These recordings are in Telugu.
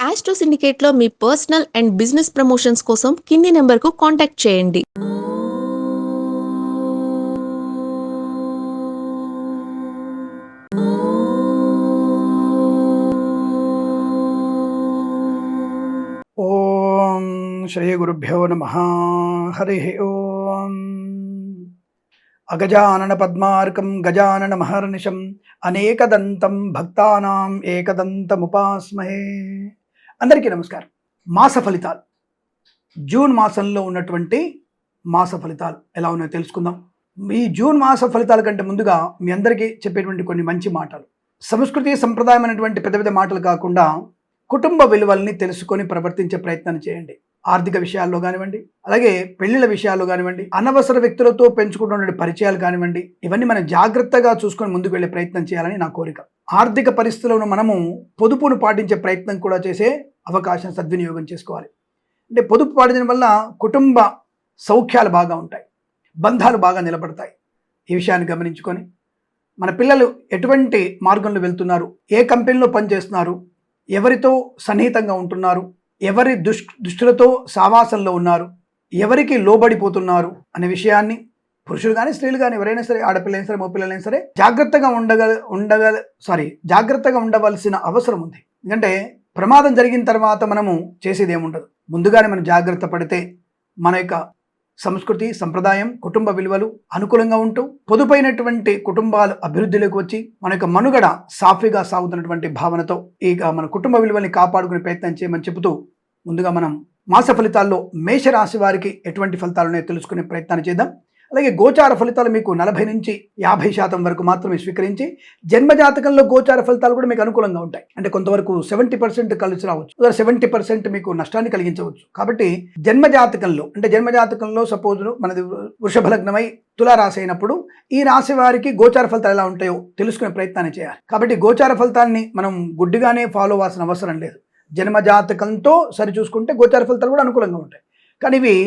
ఆస్ట్రో సిండికేట్లో మీ పర్సనల్ అండ్ బిజినెస్ ప్రమోషన్స్ కోసం కింది నెంబర్కు కాంటాక్ట్ చేయండి. ఓం శ్రీ గురుభ్యో నమః. హరి ఓం. అగజానన పద్మార్కం గజానన మహర్నిశం అనేకదంతం భక్తానాం ఏకదంతముపాస్మహే. అందరికీ నమస్కారం. మాస ఫలితాలు, జూన్ మాసంలో ఉన్నటువంటి మాస ఫలితాలు ఎలా ఉన్నాయో తెలుసుకుందాం. ఈ జూన్ మాస ఫలితాల కంటే ముందుగా మీ అందరికీ చెప్పేటువంటి కొన్ని మంచి మాటలు, సంస్కృతి సంప్రదాయమైనటువంటి పెద్ద పెద్ద మాటలు కాకుండా కుటుంబ విలువల్ని తెలుసుకొని ప్రవర్తించే ప్రయత్నం చేయండి. ఆర్థిక విషయాల్లో కానివ్వండి, అలాగే పెళ్లిళ్ళ విషయాల్లో కానివ్వండి, అనవసర వ్యక్తులతో పెంచుకుంటున్న పరిచయాలు కానివ్వండి, ఇవన్నీ మనం జాగ్రత్తగా చూసుకొని ముందుకు వెళ్ళే ప్రయత్నం చేయాలని నా కోరిక. ఆర్థిక పరిస్థితులను మనము పొదుపును పాటించే ప్రయత్నం కూడా చేసే అవకాశం సద్వినియోగం చేసుకోవాలి. అంటే పొదుపు పాటించడం వల్ల కుటుంబ సౌఖ్యాలు బాగా ఉంటాయి, బంధాలు బాగా నిలబడతాయి. ఈ విషయాన్ని గమనించుకొని మన పిల్లలు ఎటువంటి మార్గంలో వెళ్తున్నారు, ఏ కంపెనీలో పనిచేస్తున్నారు, ఎవరితో సన్నిహితంగా ఉంటున్నారు, ఎవరి దుష్టులతో సావాసంలో ఉన్నారు, ఎవరికి లోబడిపోతున్నారు అనే విషయాన్ని పురుషులు కానీ స్త్రీలు కానీ ఎవరైనా సరే, ఆడపిల్లైనా సరే మగపిల్లలైనా సరే జాగ్రత్తగా ఉండవలసిన అవసరం ఉంది. ఎందుకంటే ప్రమాదం జరిగిన తర్వాత మనము చేసేది ఏముండదు. ముందుగానే మనం జాగ్రత్త పడితే మన యొక్క సంస్కృతి సంప్రదాయం కుటుంబ విలువలు అనుకూలంగా ఉంటూ పొదుపైనటువంటి కుటుంబాలు అభివృద్ధిలోకి వచ్చి మన యొక్క మనుగడ సాఫీగా సాగుతున్నటువంటి భావనతో ఇక మన కుటుంబ విలువల్ని కాపాడుకునే ప్రయత్నం చేయమని చెబుతూ ముందుగా మనం మాస ఫలితాల్లో మేషరాశి వారికి ఎటువంటి ఫలితాలు ఉన్నాయో తెలుసుకునే ప్రయత్నాన్ని చేద్దాం. అలాగే గోచార ఫలితాలు మీకు 40 నుంచి 50% వరకు మాత్రమే స్వీకరించి, జన్మజాతకంలో గోచార ఫలితాలు కూడా మీకు అనుకూలంగా ఉంటాయి. అంటే కొంతవరకు 70% కలిసి రావచ్చు, 70% మీకు నష్టాన్ని కలిగించవచ్చు. కాబట్టి జన్మజాతకంలో సపోజ్ మనది వృషభ లగ్నమై తులారాశి అయినప్పుడు ఈ రాశి వారికి గోచార ఫలితాలు ఎలా ఉంటాయో తెలుసుకునే ప్రయత్నాన్ని చేయాలి. కాబట్టి గోచార ఫలితాన్ని మనం గుడ్డిగానే ఫాలో అవ్వాల్సిన అవసరం లేదు. జన్మజాతకంతో సరి చూసుకుంటే గోచార ఫలితాలు కూడా అనుకూలంగా ఉంటాయి. కానీ ఇవి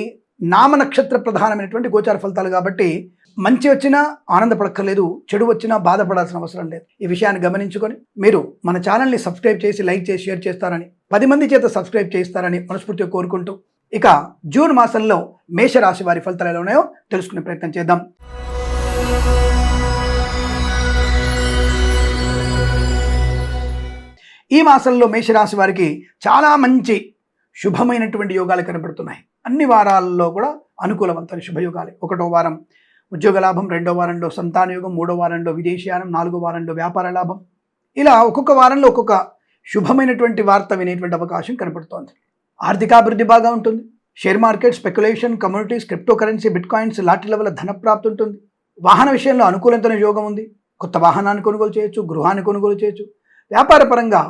నామ నక్షత్ర ప్రధానమైనటువంటి గోచార ఫలితాలు కాబట్టి మంచి వచ్చినా ఆనందపడక్కర్లేదు, చెడు వచ్చినా బాధపడాల్సిన అవసరం లేదు. ఈ విషయాన్ని గమనించుకొని మీరు మన ఛానల్ని సబ్స్క్రైబ్ చేసి లైక్ చేసి షేర్ చేస్తారని, 10 మంది చేత సబ్స్క్రైబ్ చేస్తారని మనస్ఫూర్తిగా కోరుకుంటూ ఇక జూన్ మాసంలో మేషరాశి వారి ఫలితాలు ఎలా ఉన్నాయో తెలుసుకునే ప్రయత్నం చేద్దాం. ఈ మాసంలో మేషరాశి వారికి చాలా మంచి శుభమైనటువంటి యోగాలు కనబడుతున్నాయి. అన్ని వారాల్లో కూడా అనుకూలవంతమైన శుభయోగాలు. 1వ వారం ఉద్యోగ లాభం, 2వ వారంలో సంతాన యోగం, 3వ వారంలో విదేశీయానం, 4వ వారంలో వ్యాపార లాభం. ఇలా ఒక్కొక్క వారంలో ఒక్కొక్క శుభమైనటువంటి వార్త వినేటువంటి అవకాశం కనబడుతోంది. ఆర్థికాభివృద్ధి బాగా ఉంటుంది. Share market, speculation, communities, crypto currency, bit coins, lottery level ధనప్రాప్తి ఉంటుంది. వాహన విషయంలో అనుకూలతమైన యోగం ఉంది. కొత్త వాహనాన్ని కొనుగోలు చేయొచ్చు, గృహాన్ని కొనుగోలు చేయొచ్చు. వ్యాపార పరంగా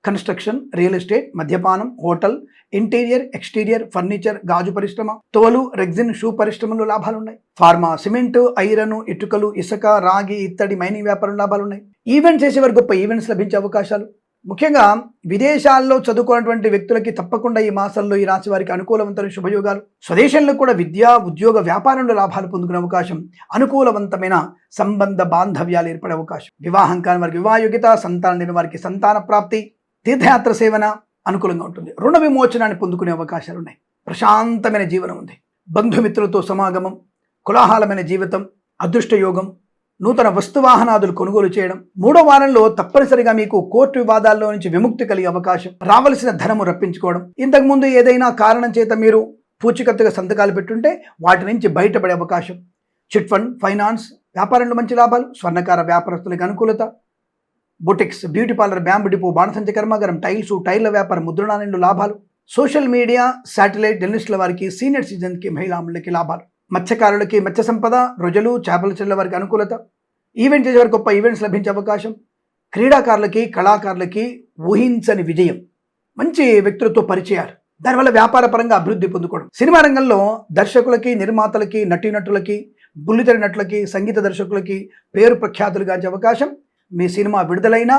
కన్స్ట్రక్షన్, రియల్ ఎస్టేట్, మద్యపానం, హోటల్, ఇంటీరియర్, ఎక్స్టీరియర్, ఫర్నిచర్, గాజు పరిశ్రమ, తోలు, రెగ్జిన్, షూ పరిశ్రమలో లాభాలు ఉన్నాయి. ఫార్మా, సిమెంట్, ఐరన్, ఇటుకలు, ఇసుక, రాగి, ఇత్తడి, మైనింగ్ వ్యాపారం లాభాలు ఉన్నాయి. ఈవెంట్స్ చేసేవారు గొప్ప ఈవెంట్స్ లభించే అవకాశాలు. ముఖ్యంగా విదేశాల్లో చదువుకున్నటువంటి వ్యక్తులకి తప్పకుండా ఈ మాసంలో ఈ రాశి వారికి అనుకూలవంతమైన శుభయోగాలు. స్వదేశంలో కూడా విద్య, ఉద్యోగ, వ్యాపారంలో లాభాలు పొందుకునే అవకాశం, అనుకూలవంతమైన సంబంధ బాంధవ్యాలు ఏర్పడే అవకాశం. వివాహం కాని వారికి వివాహయోగ్యత, సంతానం లేని వారికి సంతాన ప్రాప్తి, తీర్థయాత్ర సేవన అనుకూలంగా ఉంటుంది. రుణ విమోచనాన్ని పొందుకునే అవకాశాలు ఉన్నాయి. ప్రశాంతమైన జీవనం ఉంది. బంధుమిత్రులతో సమాగమం, కులాహలమైన జీవితం, అదృష్ట యోగం, నూతన వస్తువాహనాదులు కొనుగోలు చేయడం. 3వ వారంలో తప్పనిసరిగా మీకు కోర్టు వివాదాల్లో నుంచి విముక్తి కలిగే అవకాశం, రావలసిన ధనము రప్పించుకోవడం. ఇంతకుముందు ఏదైనా కారణం చేత మీరు పూచికత్తుగా సంతకాలు పెట్టుంటే వాటి నుంచి బయటపడే అవకాశం. చిట్ ఫండ్, ఫైనాన్స్, వ్యాపారంలో మంచి లాభాలు. స్వర్ణకార వ్యాపారస్తులకు అనుకూలత. Boutiques, beauty parlour, bamboo depot, బాణసంచ కర్మాగారం, టైల్స్, టైర్ల వ్యాపారం, ముద్రణాలయంలో లాభాలు. సోషల్ మీడియా, శాటిలైట్, జర్నలిస్టుల వారికి, సీనియర్ సిటిజన్కి, మహిళాములకి లాభాలు. మత్స్యకారులకి మత్స్య సంపద, రొజలు, చేపల చెల్ల వారికి అనుకూలత. ఈవెంట్ చేసే వారికి గొప్ప ఈవెంట్స్ లభించే అవకాశం. క్రీడాకారులకి, కళాకారులకి ఊహించని విజయం, మంచి వ్యక్తులతో పరిచయాలు, దానివల్ల వ్యాపార పరంగా అభివృద్ధి పొందుకోవడం. సినిమా రంగంలో దర్శకులకి, నిర్మాతలకి, నటీనటులకి, బుల్లితెర నటులకి, సంగీత దర్శకులకి పేరు ప్రఖ్యాతులు గాంచే అవకాశం. మీ సినిమా విడుదలైనా,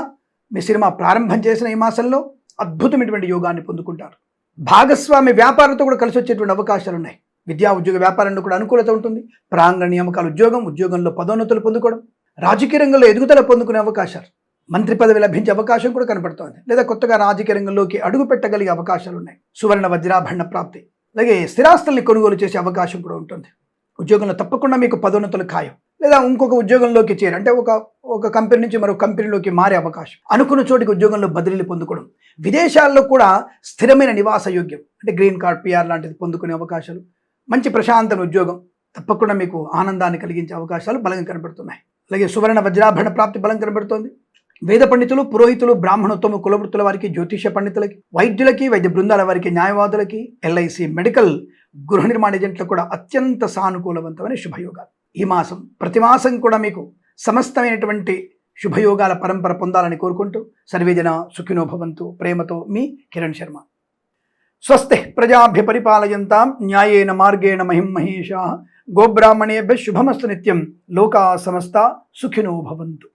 మీ సినిమా ప్రారంభం చేసిన ఈ మాసంలో అద్భుతమైనటువంటి యోగాన్ని పొందుకుంటారు. భాగస్వామి వ్యాపారంతో కూడా కలిసి వచ్చేటువంటి అవకాశాలు ఉన్నాయి. విద్యా, ఉద్యోగ, వ్యాపారంలో కూడా అనుకూలత ఉంటుంది. ప్రాంగణ నియామకాలు, ఉద్యోగంలో పదోన్నతులు పొందుకోవడం, రాజకీయ రంగంలో ఎదుగుదల పొందుకునే అవకాశాలు. మంత్రి పదవి లభించే అవకాశం కూడా కనపడుతోంది, లేదా కొత్తగా రాజకీయ రంగంలోకి అడుగు పెట్టగలిగే అవకాశాలు ఉన్నాయి. సువర్ణ వజ్రాభరణ ప్రాప్తి, అలాగే స్థిరాస్తుల్ని కొనుగోలు చేసే అవకాశం కూడా ఉంటుంది. ఉద్యోగంలో తప్పకుండా మీకు పదోన్నతులు ఖాయం, లేదా ఇంకొక ఉద్యోగంలోకి చేరి అంటే ఒక కంపెనీ నుంచి మరో కంపెనీలోకి మారే అవకాశం, అనుకున్న చోటికి ఉద్యోగంలో బదిలీలు పొందుకోవడం, విదేశాల్లో కూడా స్థిరమైన నివాస యోగ్యం అంటే గ్రీన్ కార్డ్, పిఆర్ లాంటిది పొందుకునే అవకాశాలు, మంచి ప్రశాంతమైన ఉద్యోగం తప్పకుండా మీకు ఆనందాన్ని కలిగించే అవకాశాలు బలంగా కనబడుతున్నాయి. అలాగే సువర్ణ వజ్రాభరణ ప్రాప్తి బలం కనబడుతోంది. వేద పండితులు, పురోహితులు, బ్రాహ్మణోత్తమ కులవృత్తుల వారికి, జ్యోతిష పండితులకి, వైద్యులకి, వైద్య బృందాల వారికి, న్యాయవాదులకి, ఎల్ఐసి, మెడికల్, గృహ నిర్మాణ ఏజెంట్లకు కూడా అత్యంత సానుకూలవంతమైన శుభయోగాలు. ఈ మాసం ప్రతి మాసం కూడా మీకు సమస్తమైనటువంటి శుభయోగాల పరంపర పొందాలని కోరుకుంటూ సర్వేజన సుఖినో భవంతు. ప్రేమతో మీ కిరణ్ శర్మ. స్వస్తి ప్రజాభ్య పరిపాలయంతాం న్యాయేన మార్గేణ మహిం మహేషాః. గోబ్రాహ్మణేభ్యః శుభమస్తు నిత్యం. లోకా సమస్తా సుఖినో భవంతు.